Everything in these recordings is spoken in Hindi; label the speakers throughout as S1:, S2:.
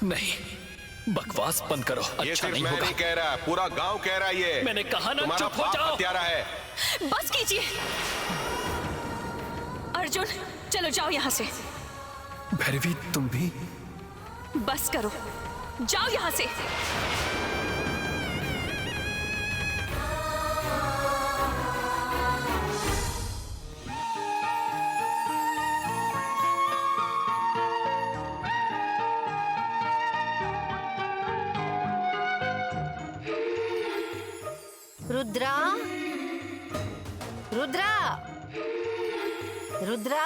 S1: नहीं, बकवास बंद करो।
S2: ये
S1: अच्छा
S2: सिर्फ
S1: नहीं
S2: मैं
S1: होगा।
S2: नहीं कह रहा, पूरा गांव कह रहा है ये।
S1: मैंने कहा ना,
S2: तुम्हारा
S1: चुप हो
S2: बाप
S1: जाओ।
S2: हत्यारा है।
S3: बस कीजिए अर्जुन, चलो जाओ यहाँ से।
S1: भैरवी तुम भी?
S3: बस करो, जाओ यहाँ से।
S4: रुद्रा, रुद्रा, रुद्रा।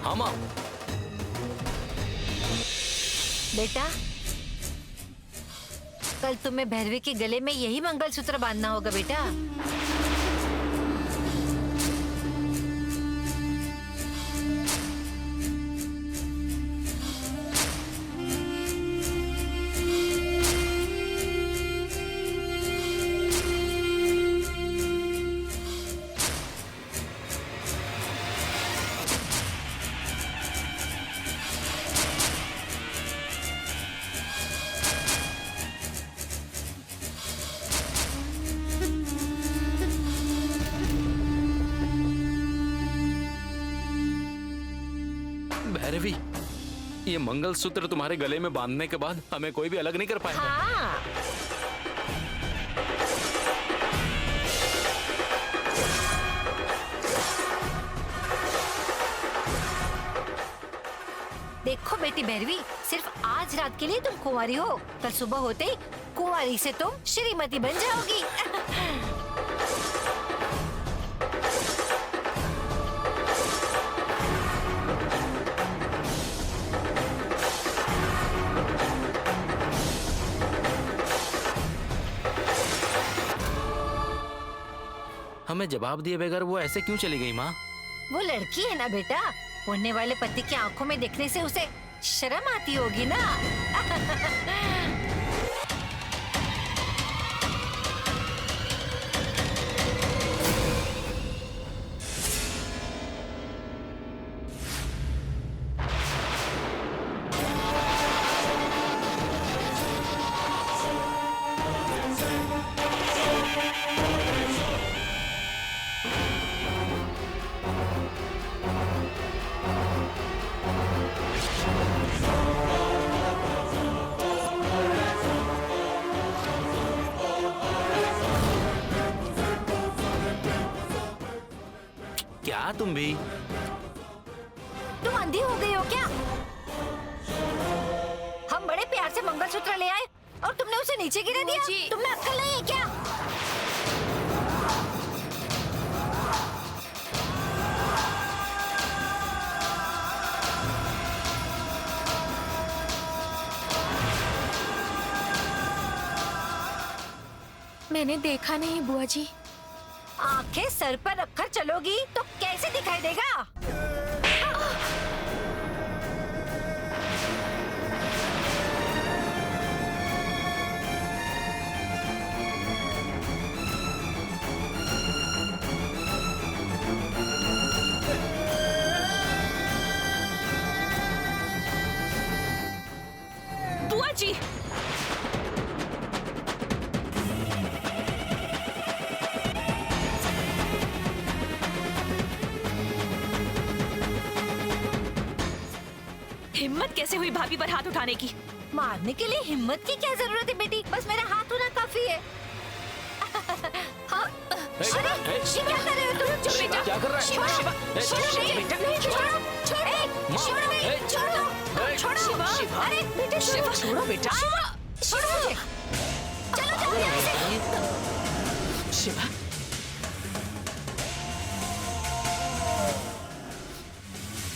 S1: हाँ माँ।
S4: बेटा, कल तुम्हें भैरवी के गले में यही मंगलसूत्र बांधना होगा बेटा।
S1: भैरवी, ये मंगलसूत्र तुम्हारे गले में बांधने के बाद हमें कोई भी अलग नहीं कर पाएगा।
S4: हाँ। देखो बेटी भैरवी, सिर्फ आज रात के लिए तुम कुंवारी हो, कल सुबह होते ही कुंवारी से तुम श्रीमती बन जाओगी।
S1: हमें जवाब दिए बगैर वो ऐसे क्यों चली गई माँ?
S4: वो लड़की है ना बेटा, होने वाले पति की आंखों में देखने से उसे शर्म आती होगी ना।
S1: क्या तुम भी?
S4: तुम अंधी हो गई हो क्या? हम बड़े प्यार से मंगलसूत्र ले आए और तुमने उसे नीचे गिरा दिया। तुम्हें अक्ल नहीं है क्या?
S3: मैंने देखा नहीं बुआ जी।
S4: आंखें सर पर रखकर चलोगी तो कैसे दिखाई देगा?
S3: बुआ जी, हिम्मत कैसे हुई भाभी पर हाथ उठाने की?
S4: मारने के लिए हिम्मत की क्या जरूरत है बेटी? बस मेरा हाथ होना काफी है। हाँ, अरे ये क्या कर रहे हो तुम?
S3: चुप बेटा।
S1: क्या कर रहा है?
S3: शिवा, शिवा,
S4: छोड़ो
S3: बेटा,
S4: छोड़ो, छोड़ो, छोड़ो, छोड़ो, छोड़ो,
S3: शिवा,
S4: अरे बेटे
S3: शिवा, छोड़ो बेटा।
S4: छोड़ो मुझे। चलो जाओ यहाँ से।
S3: शिवा,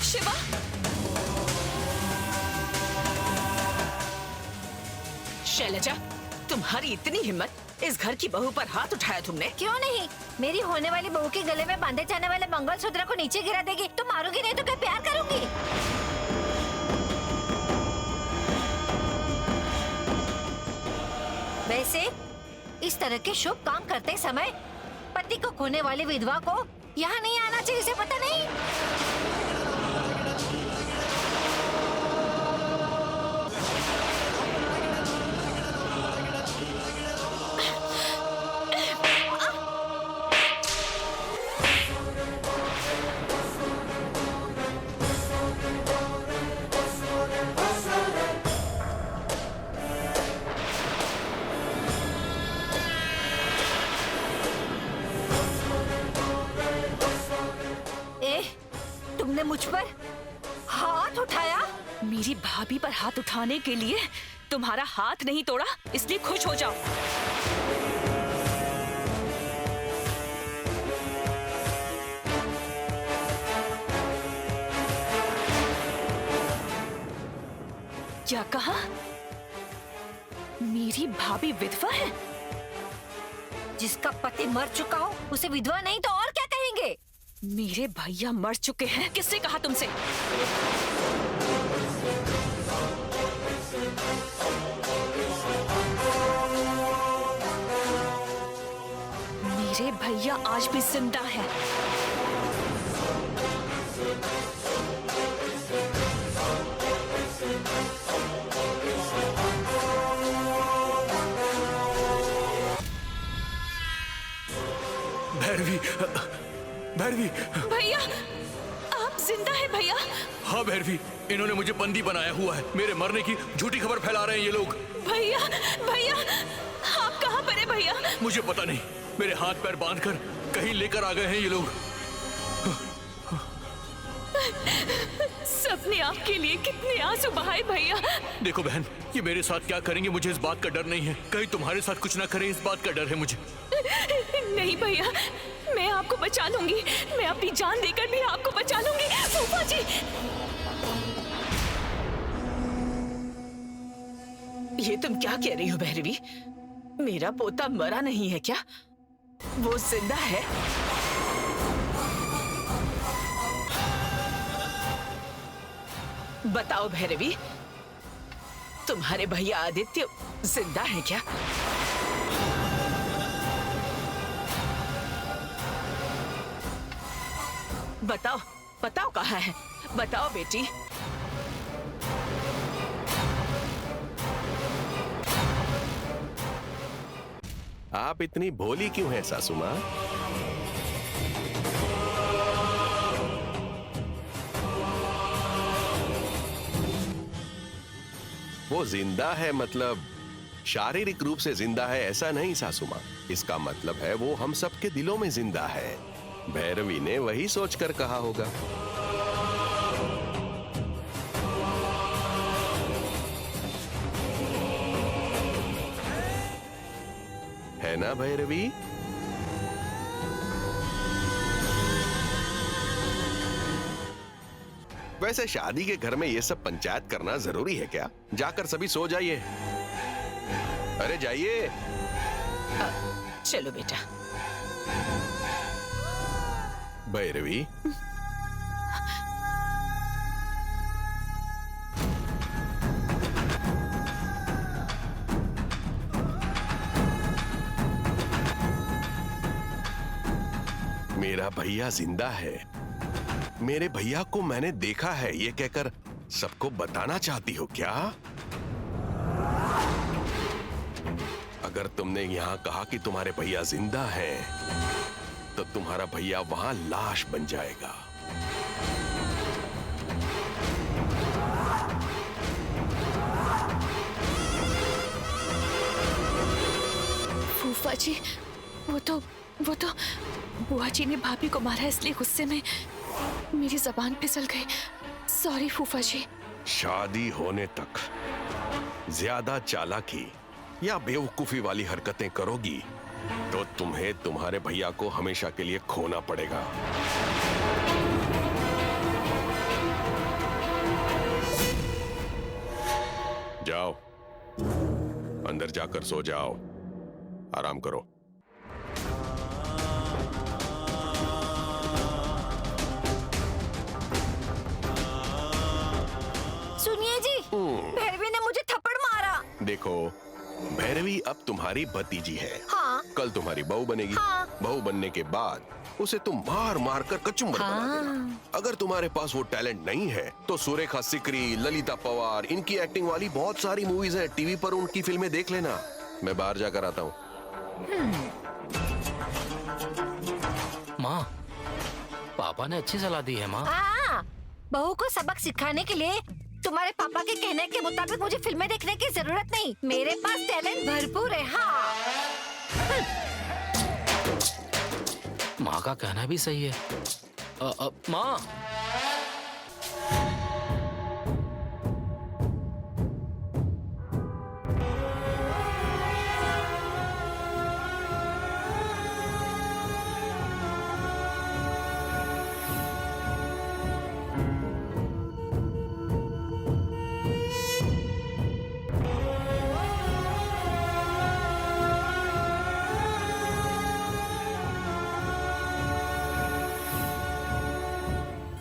S3: शिवा, शैलजा, तुम्हारी इतनी हिम्मत, इस घर की बहू पर हाथ उठाया तुमने?
S4: क्यों नहीं? मेरी होने वाली बहू के गले में बांधे जाने वाले मंगलसूत्र को नीचे गिरा देगी तो मारूंगी नहीं तो क्या प्यार करूंगी? वैसे इस तरह के शुभ काम करते समय पति को खोने वाली विधवा को यहाँ नहीं आना चाहिए, इसे पता नहीं? मुझ पर हाथ उठाया?
S3: मेरी भाभी पर हाथ उठाने के लिए तुम्हारा हाथ नहीं तोड़ा, इसलिए खुश हो जाओ। क्या कहा? मेरी भाभी विधवा है?
S4: जिसका पति मर चुका हो उसे विधवा नहीं तो और क्या कहेंगे?
S3: मेरे भैया मर चुके हैं, किसने कहा तुमसे? मेरे भैया आज भी जिंदा है।
S5: भैरवी, भैरवी।
S3: भैया, आप जिंदा हैं भैया?
S5: हाँ भैरवी, इन्होंने मुझे बंदी बनाया हुआ है। मेरे मरने की झूठी खबर फैला रहे हैं ये लोग।
S3: भैया, भैया, आप कहाँ पर हैं भैया?
S5: मुझे पता नहीं, मेरे हाथ पैर बांधकर कहीं लेकर आ गए हैं ये लोग।
S3: सबने आपके लिए कितने आंसू बहाए भैया।
S5: देखो बहन, ये मेरे साथ क्या करेंगे मुझे इस बात का डर नहीं है। कहीं तुम्हारे साथ कुछ ना करे, इस बात का डर है मुझे।
S3: नहीं भैया, मैं आपको बचा लूंगी। मैं अपनी जान देकर भी आपको बचा लूंगी। फूफा जी, ये तुम क्या कह रही हो भैरवी? मेरा पोता मरा नहीं है क्या? वो जिंदा है। बताओ भैरवी, तुम्हारे भैया आदित्य जिंदा है क्या? बताओ, बताओ कहाँ है? बताओ बेटी।
S2: आप इतनी भोली क्यों हैं सासू माँ? वो जिंदा है मतलब शारीरिक रूप से जिंदा है ऐसा नहीं सासू माँ। इसका मतलब है वो हम सबके दिलों में जिंदा है। भैरवी ने वही सोचकर कहा होगा। है ना भैरवी? वैसे शादी के घर में ये सब पंचायत करना जरूरी है क्या? जाकर सभी सो जाइए। अरे जाइए।
S3: चलो बेटा।
S2: भैरवी, मेरा भैया जिंदा है। मेरे भैया को मैंने देखा है, ये कहकर सबको बताना चाहती हो क्या? अगर तुमने यहां कहा कि तुम्हारे भैया जिंदा हैं, तो तुम्हारा भैया वहां लाश बन जाएगा।
S3: फूफा जी, वो तो बुआ जी ने भाभी को मारा, इसलिए गुस्से में मेरी जबान फिसल गई। सॉरी फूफा जी।
S2: शादी होने तक ज्यादा चालाकी या बेवकूफी वाली हरकतें करोगी तो तुम्हें तुम्हारे भैया को हमेशा के लिए खोना पड़ेगा। जाओ, अंदर जाकर सो जाओ, आराम करो।
S4: सुनिए जी, भैरवी ने मुझे थप्पड़ मारा।
S2: देखो, भैरवी अब तुम्हारी भतीजी है।
S4: हाँ।
S2: कल तुम्हारी बहू बनेगी।
S4: हाँ।
S2: बहू बनने के बाद उसे तुम मार मार कर कचुम्बर बना देना। अगर तुम्हारे पास वो टैलेंट नहीं है तो सुरेखा सिकरी, ललिता पवार, इनकी एक्टिंग वाली बहुत सारी मूवीज हैं, टीवी पर उनकी फिल्में देख लेना। मैं बाहर जाकर आता हूँ।
S1: माँ, पापा ने अच्छी सलाह दी है माँ।
S4: बहू को सबक सिखाने के लिए तुम्हारे पापा के कहने के मुताबिक मुझे फिल्में देखने की जरूरत नहीं। मेरे पास टैलेंट भरपूर है। हाँ।
S1: माँ का कहना भी सही है। माँ,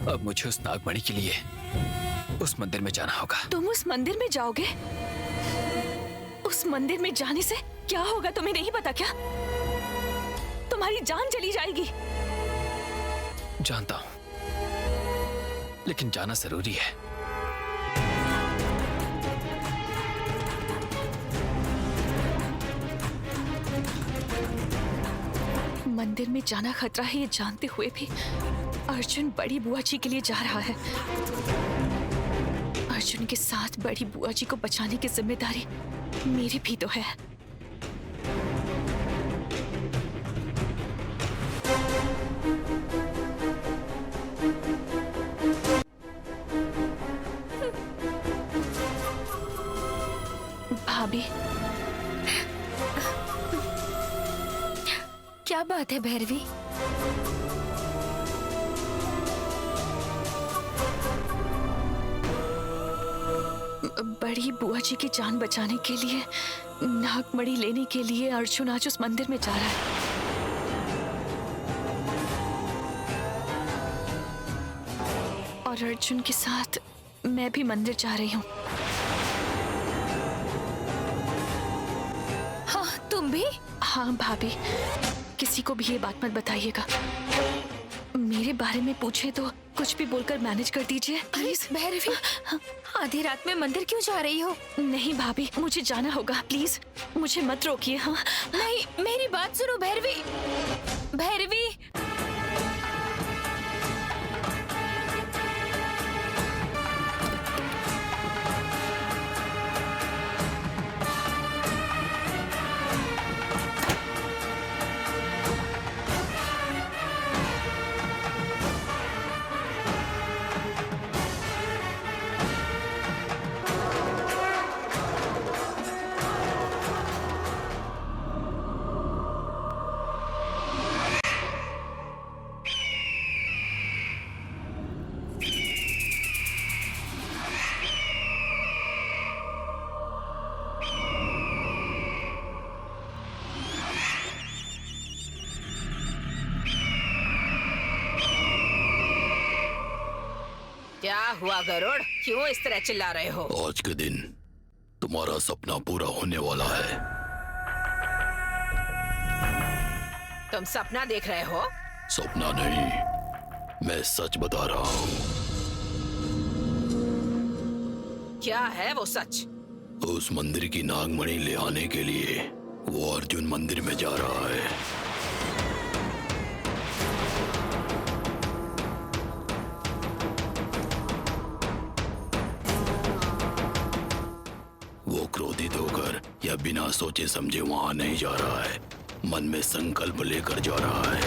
S6: अब मुझे उस नागमणि के लिए उस मंदिर में जाना होगा।
S3: तुम उस मंदिर में जाओगे? उस मंदिर में जाने से क्या होगा तुम्हें नहीं पता क्या? तुम्हारी जान चली जाएगी।
S6: जानता हूं, लेकिन जाना जरूरी है।
S3: मंदिर में जाना खतरा है ये जानते हुए भी अर्जुन बड़ी बुआ जी के लिए जा रहा है। अर्जुन के साथ बड़ी बुआ जी को बचाने की जिम्मेदारी मेरी भी तो है। भाभी,
S4: क्या बात है भैरवी?
S3: बड़ी बुआ जी की जान बचाने के लिए, नागमणि लेने के लिए अर्जुन आज उस मंदिर में जा रहा है। और अर्जुन के साथ मैं भी मंदिर जा रही हूँ।
S4: हाँ, तुम भी?
S3: हाँ भाभी, किसी को भी ये बात मत बताइएगा। मेरे बारे में पूछे तो कुछ भी बोलकर मैनेज कर दीजिए प्लीज।
S4: भैरवी, आधी रात में मंदिर क्यों जा रही हो?
S3: नहीं भाभी, मुझे जाना होगा, प्लीज मुझे मत रोकिए। हाँ
S4: नहीं, मेरी बात सुनो भैरवी। भैरवी,
S7: क्या हुआ गरुड़? क्यों इस तरह चिल्ला रहे हो?
S5: आज के दिन तुम्हारा सपना पूरा होने वाला है।
S7: तुम सपना देख रहे हो?
S5: सपना नहीं, मैं सच बता रहा हूँ।
S7: क्या है वो सच?
S5: उस मंदिर की नागमणि ले आने के लिए वो अर्जुन मंदिर में जा रहा है। वो क्रोधित होकर या बिना सोचे समझे वहां नहीं जा रहा है, मन में संकल्प लेकर जा रहा है।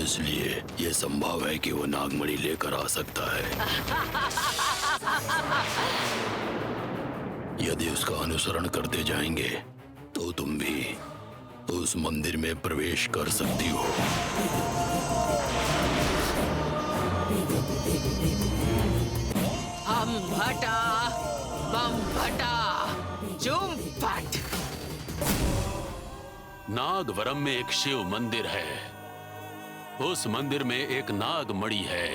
S5: इसलिए यह संभव है कि वो नागमणि लेकर आ सकता है। यदि उसका अनुसरण करते जाएंगे तो तुम भी उस मंदिर में प्रवेश कर सकती हो।
S7: हम भटा बम भटा जुम फट।
S8: नागवरम में एक शिव मंदिर है। उस मंदिर में एक नागमणि है।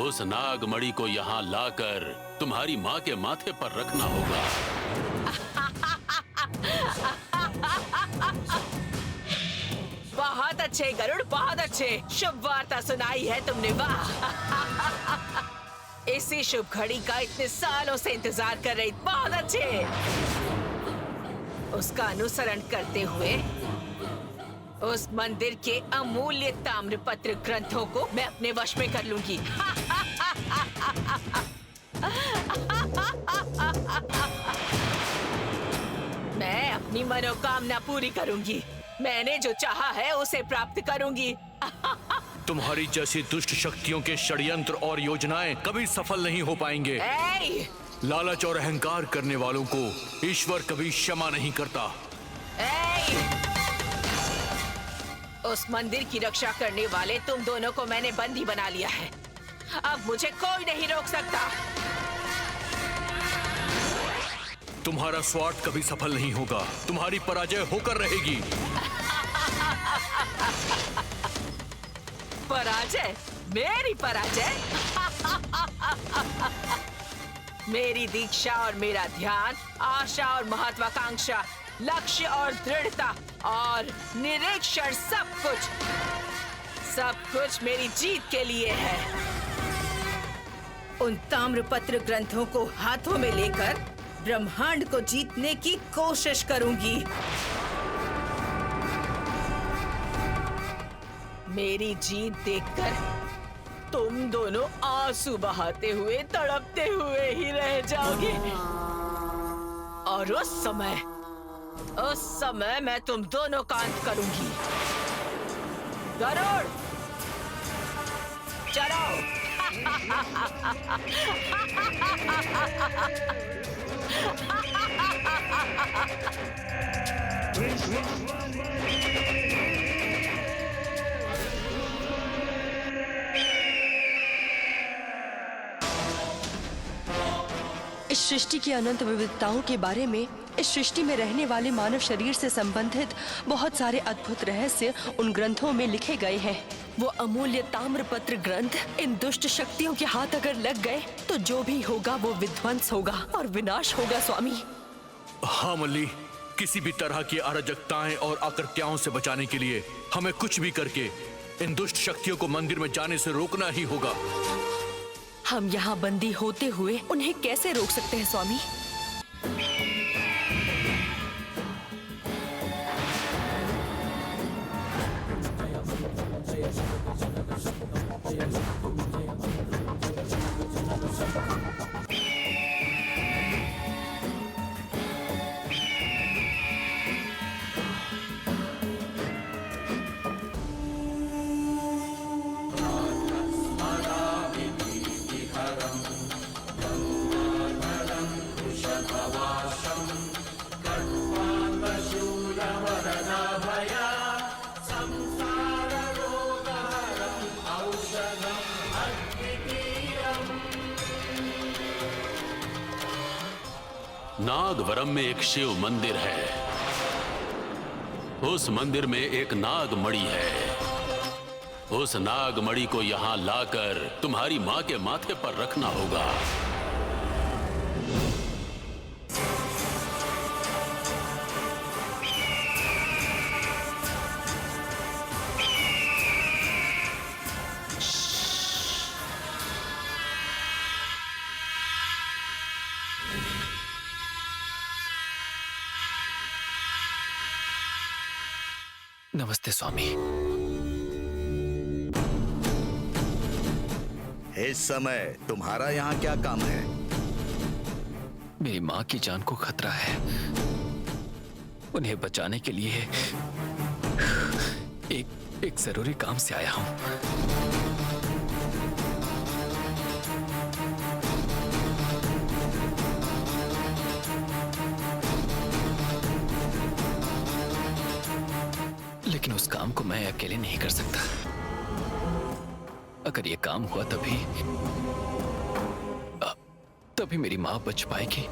S8: उस नागमणि को यहाँ लाकर तुम्हारी माँ के माथे पर रखना होगा।
S7: बहुत अच्छे गरुड़, बहुत अच्छे। शुभ वार्ता सुनाई है तुमने, वाह। इसी शुभ घड़ी का इतने सालों से इंतजार कर रही। बहुत अच्छे। उसका अनुसरण करते हुए उस मंदिर के अमूल्य ताम्रपत्र ग्रंथों को मैं अपने वश में कर लूंगी। मैं अपनी मनोकामना पूरी करूंगी। मैंने जो चाहा है उसे प्राप्त करूंगी।
S5: तुम्हारी जैसी दुष्ट शक्तियों के षड्यंत्र और योजनाएं कभी सफल नहीं हो पाएंगे।
S7: ए!
S5: लालच और अहंकार करने वालों को ईश्वर कभी क्षमा नहीं करता।
S7: उस मंदिर की रक्षा करने वाले तुम दोनों को मैंने बंदी बना लिया है। अब मुझे कोई नहीं रोक सकता।
S5: तुम्हारा स्वार्थ कभी सफल नहीं होगा। तुम्हारी पराजय होकर रहेगी।
S7: पराजय, मेरी पराजय। मेरी दीक्षा और मेरा ध्यान, आशा और महत्वाकांक्षा, लक्ष्य और दृढ़ता और निरीक्षण, सब कुछ मेरी जीत के लिए है। उन ताम्रपत्र ग्रंथों को हाथों में लेकर ब्रह्मांड को जीतने की कोशिश करूंगी। मेरी जीत देखकर तुम दोनों आंसू बहाते हुए, तड़पते हुए ही रह जाओगे। और उस समय मैं तुम दोनों का अंत करूंगी। गरुड़, चलो।
S9: इस सृष्टि की अनंत विविधताओं के बारे में, इस सृष्टि में रहने वाले मानव शरीर से संबंधित बहुत सारे अद्भुत रहस्य उन ग्रंथों में लिखे गए हैं। वो अमूल्य ताम्रपत्र ग्रंथ इन दुष्ट शक्तियों के हाथ अगर लग गए तो जो भी होगा वो विध्वंस होगा और विनाश होगा स्वामी।
S5: हाँ मल्ली, किसी भी तरह की अराजकताएं और आकृत्याओं से बचाने के लिए हमें कुछ भी करके इन दुष्ट शक्तियों को मंदिर में जाने से रोकना ही होगा।
S9: हम यहाँ बंदी होते हुए उन्हें कैसे रोक सकते हैं स्वामी?
S8: नागवरम में एक शिव मंदिर है। उस मंदिर में एक नाग मणि है। उस नाग मणि को यहां लाकर तुम्हारी मां के माथे पर रखना होगा।
S6: नमस्ते स्वामी।
S10: इस समय तुम्हारा यहाँ क्या काम है?
S6: मेरी माँ की जान को खतरा है। उन्हें बचाने के लिए एक जरूरी काम से आया हूँ। लेकिन उस काम को मैं अकेले नहीं कर सकता। अगर ये काम हुआ तभी मेरी मां बच पाएगी।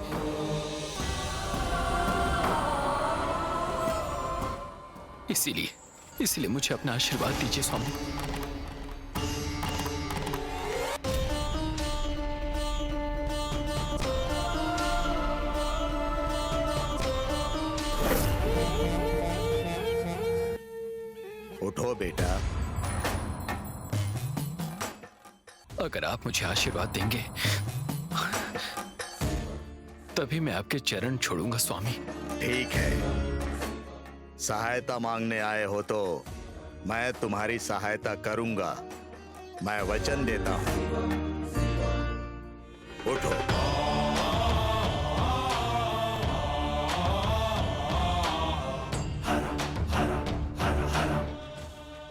S6: इसीलिए मुझे अपना आशीर्वाद दीजिए स्वामी।
S10: उठो बेटा।
S6: अगर आप मुझे आशीर्वाद देंगे तभी मैं आपके चरण छोड़ूंगा स्वामी।
S10: ठीक है, सहायता मांगने आए हो तो मैं तुम्हारी सहायता करूंगा। मैं वचन देता हूं। उठो।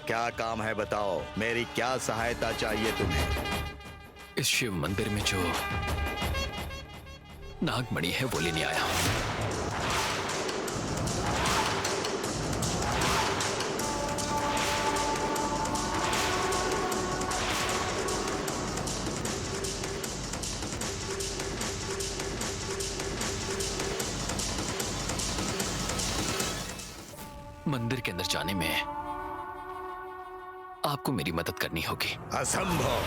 S10: क्या काम है बताओ? मेरी क्या सहायता चाहिए तुम्हें?
S6: इस शिव मंदिर में जो नागमणि है वो लेने आया हूं। मंदिर के अंदर जाने में आपको मेरी मदद करनी होगी।
S10: असंभव।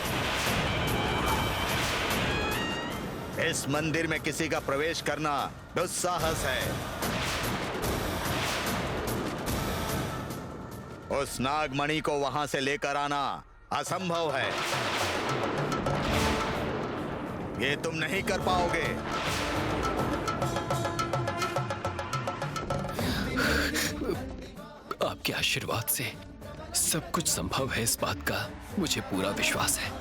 S10: इस मंदिर में किसी का प्रवेश करना दुस्साहस है। उस नागमणि को वहां से लेकर आना असंभव है। ये तुम नहीं कर पाओगे।
S6: आपके आशीर्वाद से सब कुछ संभव है, इस बात का मुझे पूरा विश्वास है।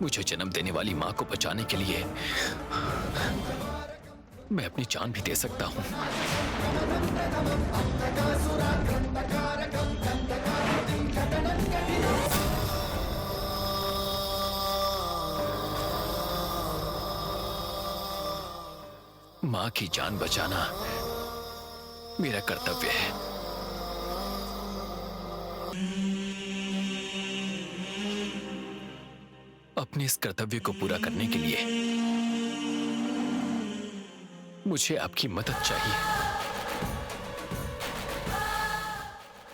S6: मुझे जन्म देने वाली मां को बचाने के लिए मैं अपनी जान भी दे सकता हूं। मां की जान बचाना मेरा कर्तव्य है। अपने इस कर्तव्य को पूरा करने के लिए मुझे आपकी मदद चाहिए।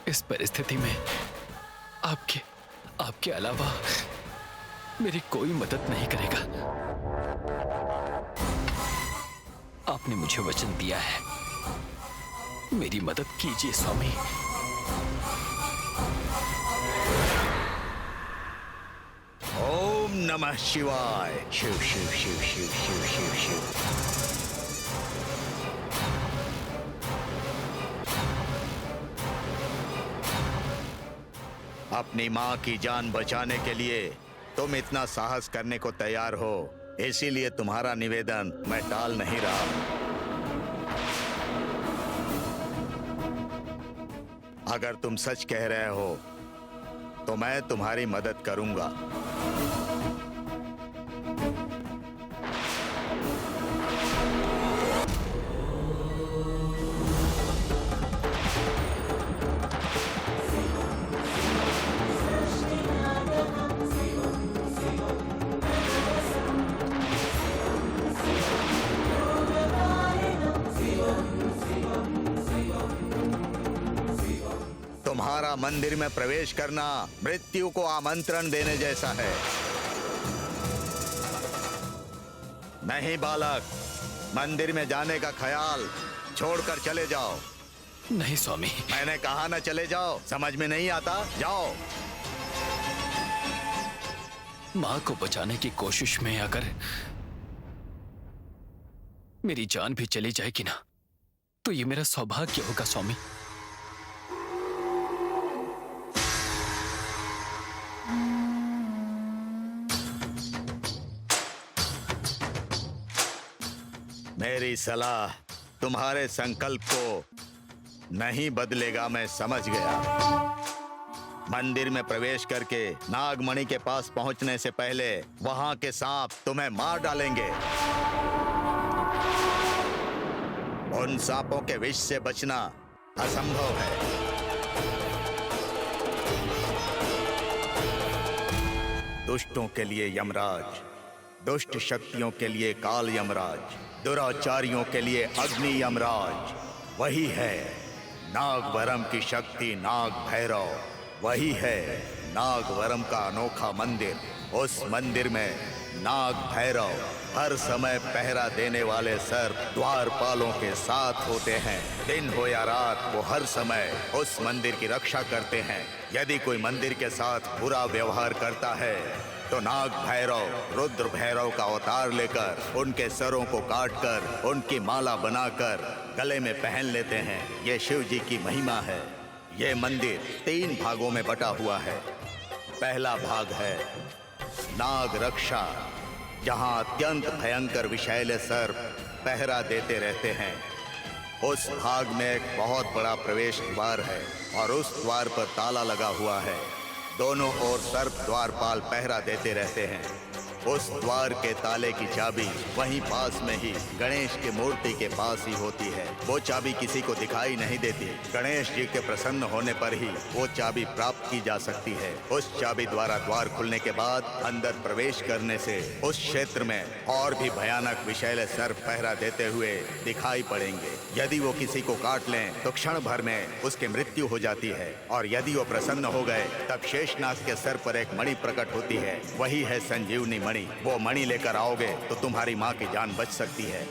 S6: इस परिस्थिति में आपके अलावा मेरी कोई मदद नहीं करेगा। आपने मुझे वचन दिया है, मेरी मदद कीजिए स्वामी।
S10: ओम नमः शिवाय। शिव शिव शिव शिव शिव शिव शिव। अपनी मां की जान बचाने के लिए तुम इतना साहस करने को तैयार हो, इसीलिए तुम्हारा निवेदन मैं टाल नहीं रहा। अगर तुम सच कह रहे हो तो मैं तुम्हारी मदद करूंगा। तुम्हारा मंदिर में प्रवेश करना मृत्यु को आमंत्रण देने जैसा है। नहीं बालक, मंदिर में जाने का ख्याल छोड़कर चले जाओ।
S6: नहीं स्वामी।
S10: मैंने कहा ना चले जाओ, समझ में नहीं आता? जाओ।
S6: मां को बचाने की कोशिश में अगर मेरी जान भी चली जाएगी ना, तो ये मेरा सौभाग्य होगा स्वामी।
S10: मेरी सलाह तुम्हारे संकल्प को नहीं बदलेगा, मैं समझ गया। मंदिर में प्रवेश करके नागमणि के पास पहुंचने से पहले वहां के सांप तुम्हें मार डालेंगे। उन सांपों के विष से बचना असंभव है। दुष्टों के लिए यमराज, दुष्ट शक्तियों के लिए काल यमराज, दुराचारियों के लिए अग्नि यमराज। वही है नागवरम की शक्ति नाग भैरव। वही है नागवरम का अनोखा मंदिर। उस मंदिर में नाग भैरव हर समय पहरा देने वाले सर्प द्वारपालों के साथ होते हैं। दिन हो या रात, वो हर समय उस मंदिर की रक्षा करते हैं। यदि कोई मंदिर के साथ बुरा व्यवहार करता है तो नाग भैरव रुद्र भैरव का अवतार लेकर उनके सरों को काटकर उनकी माला बनाकर गले में पहन लेते हैं। ये शिव जी की महिमा है। ये मंदिर 3 भागों में बटा हुआ है। पहला भाग है नाग रक्षा, जहां अत्यंत भयंकर विषैले सर्प पहरा देते रहते हैं। उस भाग में एक बहुत बड़ा प्रवेश द्वार है और उस द्वार पर ताला लगा हुआ है। दोनों ओर सर्प द्वारपाल पहरा देते रहते हैं। उस द्वार के ताले की चाबी वहीं पास में ही गणेश की मूर्ति के पास ही होती है। वो चाबी किसी को दिखाई नहीं देती। गणेश जी के प्रसन्न होने पर ही वो चाबी प्राप्त की जा सकती है। उस चाबी द्वारा द्वार खुलने के बाद अंदर प्रवेश करने से उस क्षेत्र में और भी भयानक विषैले सर्प पहरा देते हुए दिखाई पड़ेंगे। यदि वो किसी को काट लें तो क्षण भर में उसकी मृत्यु हो जाती है, और यदि वो प्रसन्न हो गए तब शेषनाग के सर पर एक मणि प्रकट होती है। वही है संजीवनी मणि। वो मणि लेकर आओगे तो तुम्हारी माँ की जान बच सकती है।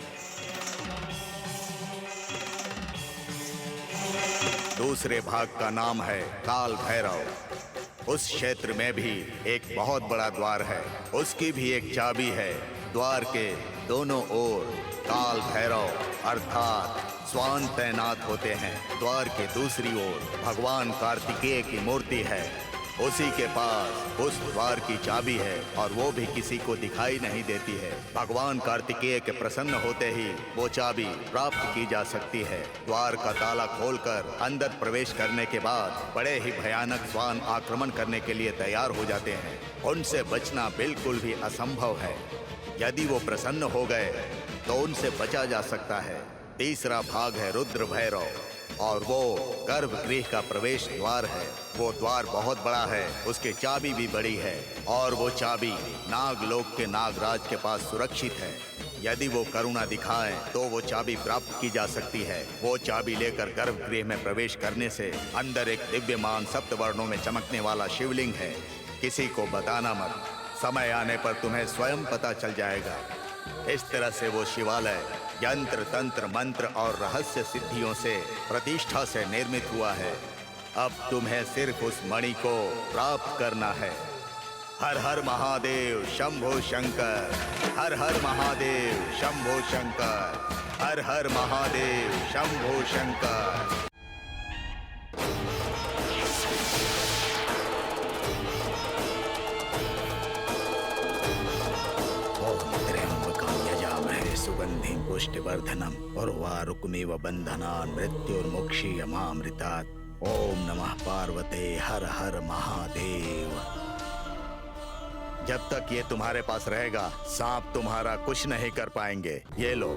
S10: दूसरे भाग का नाम है काल भैरव। उस क्षेत्र में भी एक बहुत बड़ा द्वार है। उसकी भी एक चाबी है। द्वार के दोनों ओर काल भैरव अर्थात स्वान तैनात होते हैं। द्वार के दूसरी ओर भगवान कार्तिकेय की मूर्ति है। उसी के पास उस द्वार की चाबी है, और वो भी किसी को दिखाई नहीं देती है। भगवान कार्तिकेय के प्रसन्न होते ही वो चाबी प्राप्त की जा सकती है। द्वार का ताला खोलकर अंदर प्रवेश करने के बाद बड़े ही भयानक स्वान आक्रमण करने के लिए तैयार हो जाते हैं। उनसे बचना बिल्कुल भी असंभव है। यदि वो प्रसन्न हो गए तो उनसे बचा जा सकता है। तीसरा भाग है रुद्र भैरव, और वो गर्भगृह का प्रवेश द्वार है। वो द्वार बहुत बड़ा है, उसकी चाबी भी बड़ी है, और वो चाबी नागलोक के नागराज के पास सुरक्षित है। यदि वो करुणा दिखाएं तो वो चाबी प्राप्त की जा सकती है। वो चाबी लेकर गर्भगृह में प्रवेश करने से अंदर एक दिव्यमान सप्तवर्णों में चमकने वाला शिवलिंग है। किसी को बताना मत, समय आने पर तुम्हें स्वयं पता चल जाएगा। इस तरह से वो शिवालय यंत्र तंत्र मंत्र और रहस्य सिद्धियों से प्रतिष्ठा से निर्मित हुआ है। अब तुम्हें सिर्फ उस मणि को प्राप्त करना है। हर हर महादेव शंभो शंकर, हर हर महादेव शंभो शंकर, हर हर महादेव शंभो शंकर। सुगंधि पुष्टिवर्धनम उर्वारुकमिव बंधनान् मृत्युर्मुक्षीयमामृतात्। ओम नमः पार्वते हर हर महादेव। जब तक ये तुम्हारे पास रहेगा सांप तुम्हारा कुछ नहीं कर पाएंगे। ये लो।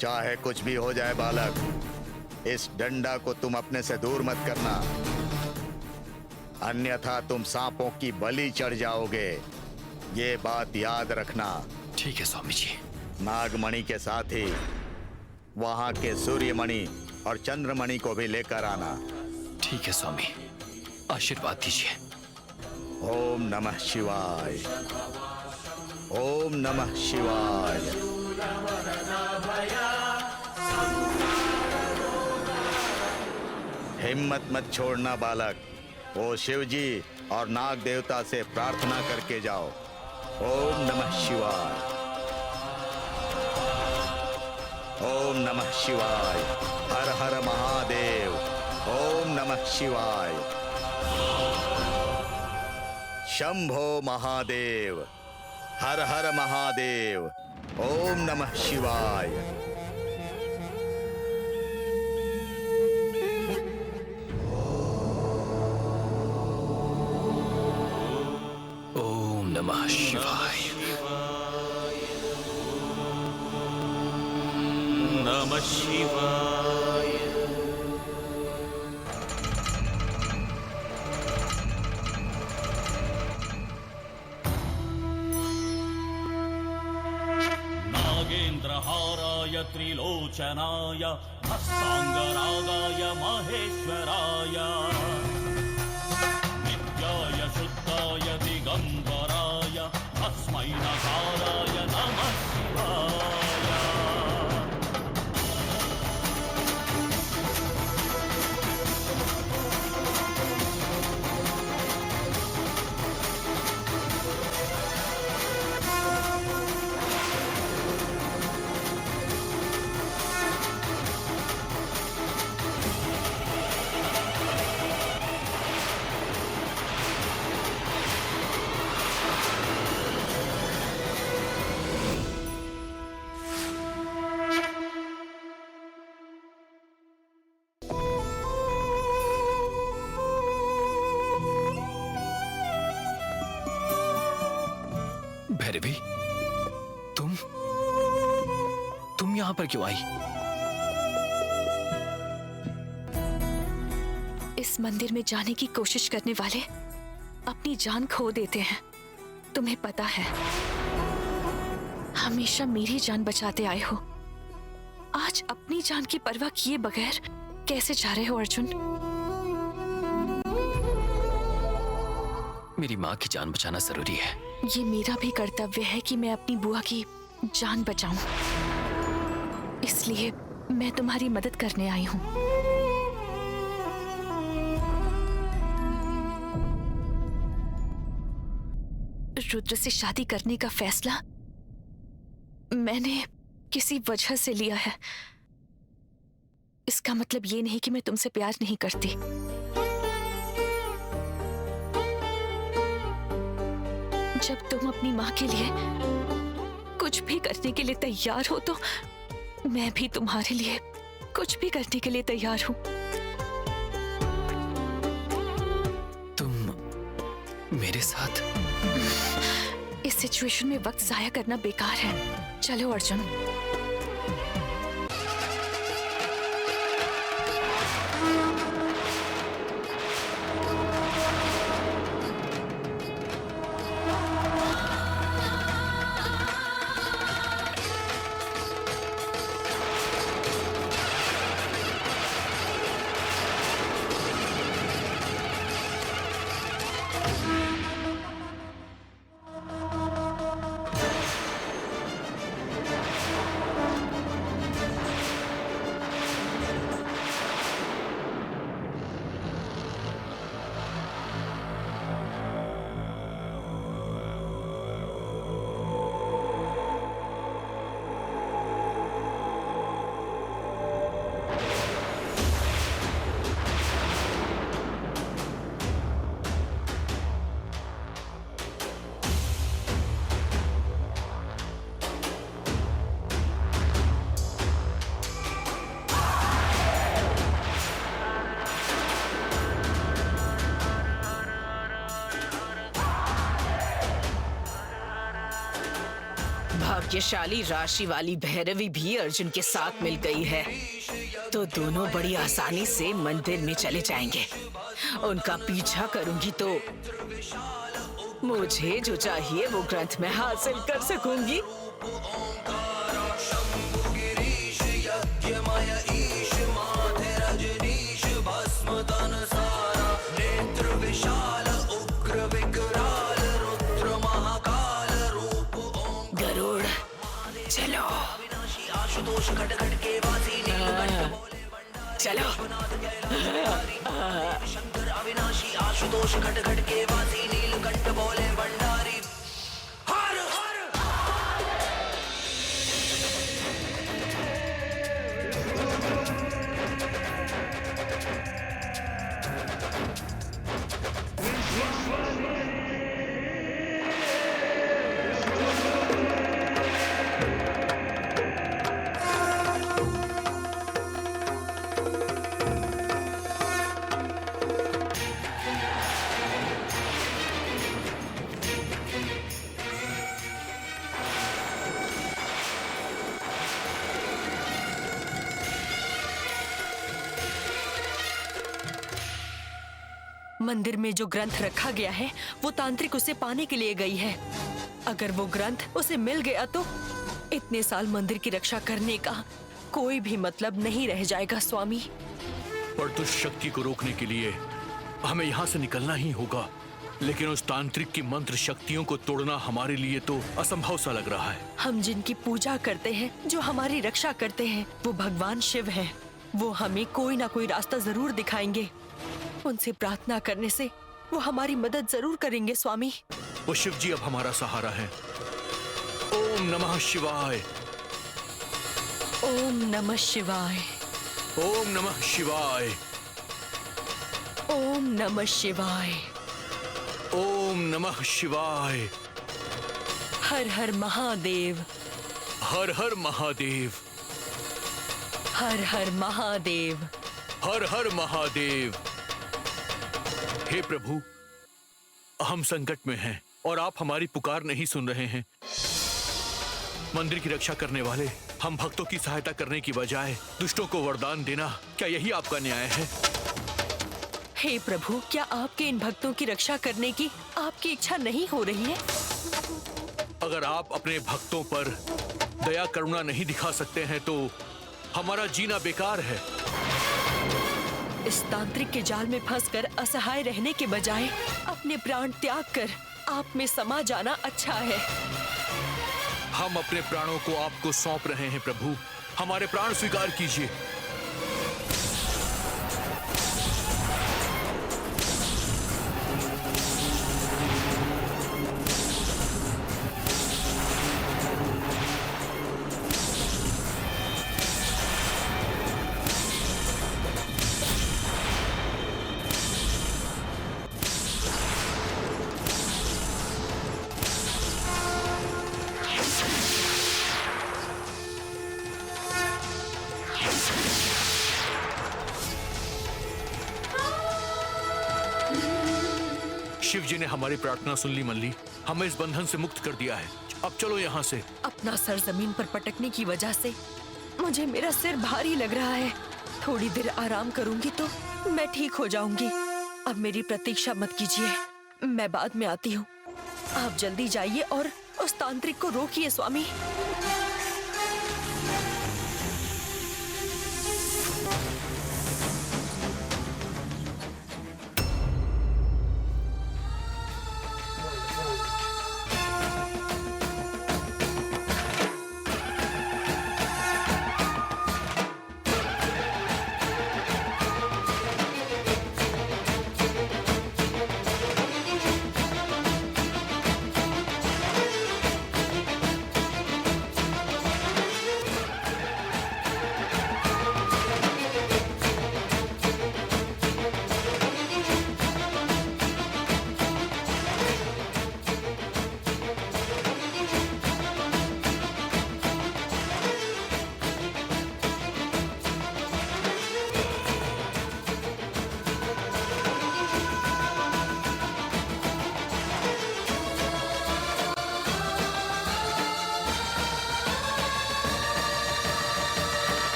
S10: चाहे कुछ भी हो जाए बालक, इस डंडा को तुम अपने से दूर मत करना, अन्यथा तुम सांपों की बलि चढ़ जाओगे। ये बात याद रखना।
S6: ठीक है स्वामी जी।
S10: नागमणि के साथ ही वहां के सूर्यमणि और चंद्रमणि को भी लेकर आना।
S6: ठीक है स्वामी, आशीर्वाद दीजिए।
S10: ओम नमः शिवाय, ओम नमः शिवाय। हिम्मत मत छोड़ना बालक। ओ शिव जी और नाग देवता से प्रार्थना करके जाओ। ओम नमः शिवाय, ओम नमः शिवाय, हर हर महादेव। ओम नमः शिवाय, शंभो महादेव, हर हर महादेव। ओम नमः शिवाय।
S6: ओम नमः शिवाय।
S8: नमः शिवाय।
S11: नागेन्द्रहाराय त्रिलोचनाय भस्तांगरागाय महेश्वराय नित्याय शुद्धाय दिगंबराय तस्मै नकाराय नमः शिवाय।
S6: यहाँ पर क्यों आई?
S3: इस मंदिर में जाने की कोशिश करने वाले अपनी जान खो देते हैं, तुम्हें पता है। हमेशा मेरी जान बचाते आए हो, आज अपनी जान की परवाह किए बगैर कैसे जा रहे हो अर्जुन?
S6: मेरी माँ की जान बचाना जरूरी है।
S3: ये मेरा भी कर्तव्य है कि मैं अपनी बुआ की जान बचाऊं, इसलिए मैं तुम्हारी मदद करने आई हूं। रुद्र से शादी करने का फैसला मैंने किसी वजह से लिया है। इसका मतलब ये नहीं कि मैं तुमसे प्यार नहीं करती। जब तुम अपनी माँ के लिए कुछ भी करने के लिए तैयार हो तो मैं भी तुम्हारे लिए कुछ भी करने के लिए तैयार हूँ।
S6: तुम मेरे साथ?
S3: इस सिचुएशन में वक्त जाया करना बेकार है। चलो अर्जुन।
S7: भाग्यशाली राशि वाली भैरवी भी अर्जुन के साथ मिल गई है, तो दोनों बड़ी आसानी से मंदिर में चले जाएंगे। उनका पीछा करूंगी तो मुझे जो चाहिए वो ग्रंथ में हासिल कर सकूंगी। गरुड़ चलो, चलो। शंकर अविनाशी आशुतोष खट खट के वासी नीलकंठ बोले भंडारी हर हर।
S9: मंदिर में जो ग्रंथ रखा गया है वो तांत्रिक उसे पाने के लिए गई है। अगर वो ग्रंथ उसे मिल गया तो इतने साल मंदिर की रक्षा करने का कोई भी मतलब नहीं रह जाएगा स्वामी।
S5: पर दुष्ट शक्ति को रोकने के लिए हमें यहाँ से निकलना ही होगा, लेकिन उस तांत्रिक की मंत्र शक्तियों को तोड़ना हमारे लिए तो असंभव सा लग रहा है।
S9: हम जिनकी पूजा करते हैं, जो हमारी रक्षा करते हैं, वो भगवान शिव हैं। वो हमें कोई ना कोई रास्ता जरूर दिखाएंगे। उनसे प्रार्थना करने से वो हमारी मदद जरूर करेंगे स्वामी।
S5: वो शिव जी अब हमारा सहारा है। ओम नमः शिवाय।
S9: ओम नमः शिवाय।
S5: ओम नमः शिवाय।
S9: ओम नमः शिवाय।
S5: ओम नमः शिवाय।
S9: हर हर महादेव।
S5: हर हर महादेव।
S9: हर हर महादेव।
S5: हर हर महादेव। हे प्रभु, हम संकट में हैं और आप हमारी पुकार नहीं सुन रहे हैं। मंदिर की रक्षा करने वाले हम भक्तों की सहायता करने की बजाय दुष्टों को वरदान देना, क्या यही आपका न्याय है?
S9: हे प्रभु, क्या आपके इन भक्तों की रक्षा करने की आपकी इच्छा नहीं हो रही है?
S5: अगर आप अपने भक्तों पर दया करुणा नहीं दिखा सकते हैं तो हमारा जीना बेकार है।
S9: इस तांत्रिक के जाल में फंसकर असहाय रहने के बजाय अपने प्राण त्याग कर आप में समा जाना अच्छा है।
S5: हम अपने प्राणों को आपको सौंप रहे हैं प्रभु, हमारे प्राण स्वीकार कीजिए। शिव जी ने हमारी प्रार्थना सुन ली मल्ली, हमें इस बंधन से मुक्त कर दिया है। अब चलो यहाँ से।
S9: अपना सर जमीन पर पटकने की वजह से मुझे मेरा सिर भारी लग रहा है। थोड़ी देर आराम करूंगी तो मैं ठीक हो जाऊंगी। अब मेरी प्रतीक्षा मत कीजिए, मैं बाद में आती हूँ। आप जल्दी जाइए और उस तांत्रिक को रोकिए स्वामी।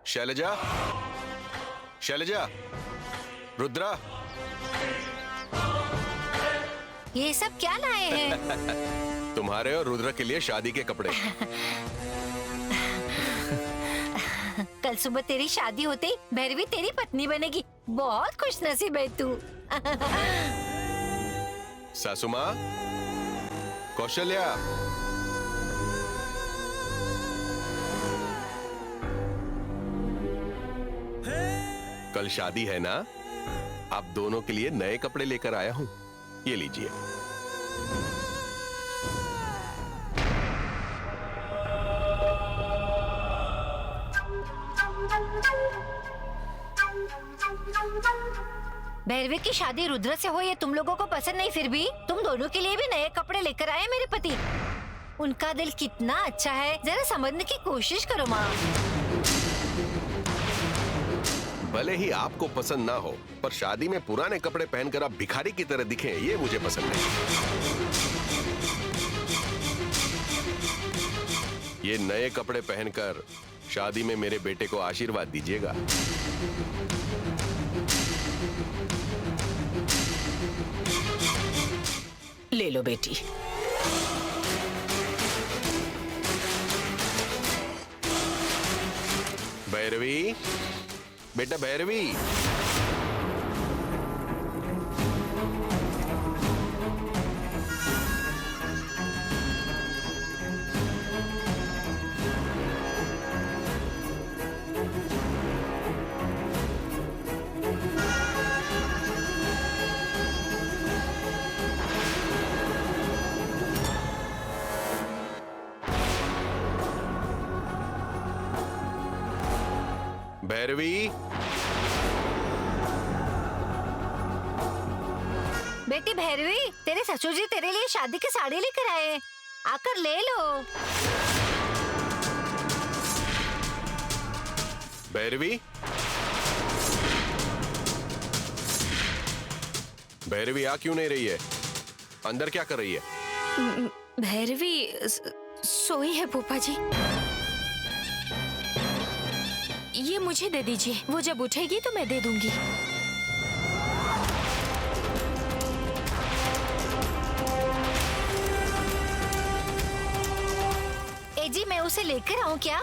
S2: शैलजा, शैलजा, रुद्रा,
S4: ये सब क्या लाए हैं?
S2: तुम्हारे और रुद्र के लिए शादी के कपड़े।
S4: कल सुबह तेरी शादी होते ही भैरवी तेरी पत्नी बनेगी। बहुत खुश नसीब है तू।
S2: सासू माँ, कौशल्या, कल शादी है ना, आप दोनों के लिए नए कपड़े लेकर आया हूं, ये लीजिए।
S4: भैरवी की शादी रुद्र से हो ये तुम लोगों को पसंद नहीं, फिर भी तुम दोनों के लिए भी नए कपड़े लेकर आए मेरे पति। उनका दिल कितना अच्छा है, जरा समझने की कोशिश करो माँ।
S2: भले ही आपको पसंद ना हो, पर शादी में पुराने कपड़े पहनकर आप भिखारी की तरह दिखें, ये मुझे पसंद नहीं। ये नए कपड़े पहनकर शादी में मेरे बेटे को आशीर्वाद दीजिएगा।
S7: ले लो बेटी।
S2: भैरवी, बेटा भैरवी, भैरवी,
S4: बेटी भैरवी, तेरे ससुर जी तेरे लिए शादी की साड़ी लेकर आए हैं, आकर ले लो।
S2: भैरवी, भैरवी आ क्यों नहीं रही है? अंदर क्या कर रही है?
S3: भैरवी सोई है फूफा जी। ये मुझे दे दीजिए, वो जब उठेगी तो मैं दे दूंगी।
S4: जी मैं उसे लेकर आऊं क्या?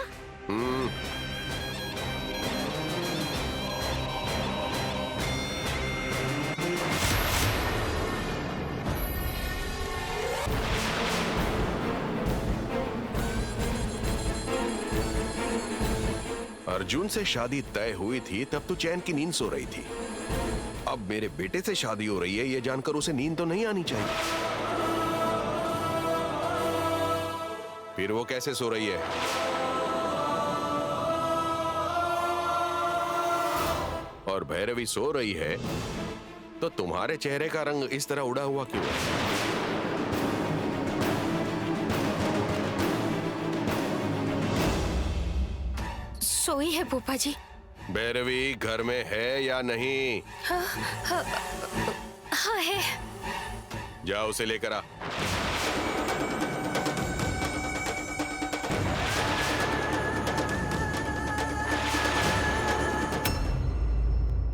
S2: अर्जुन से शादी तय हुई थी तब तो चैन की नींद सो रही थी। अब मेरे बेटे से शादी हो रही है ये जानकर उसे नींद तो नहीं आनी चाहिए। फिर वो कैसे सो रही है? और भैरवी सो रही है तो तुम्हारे चेहरे का रंग इस तरह उड़ा हुआ क्यों है?
S3: सोई है फूफा जी।
S2: भैरवी घर में है या नहीं?
S3: हाँ है।
S2: जा उसे लेकर आ।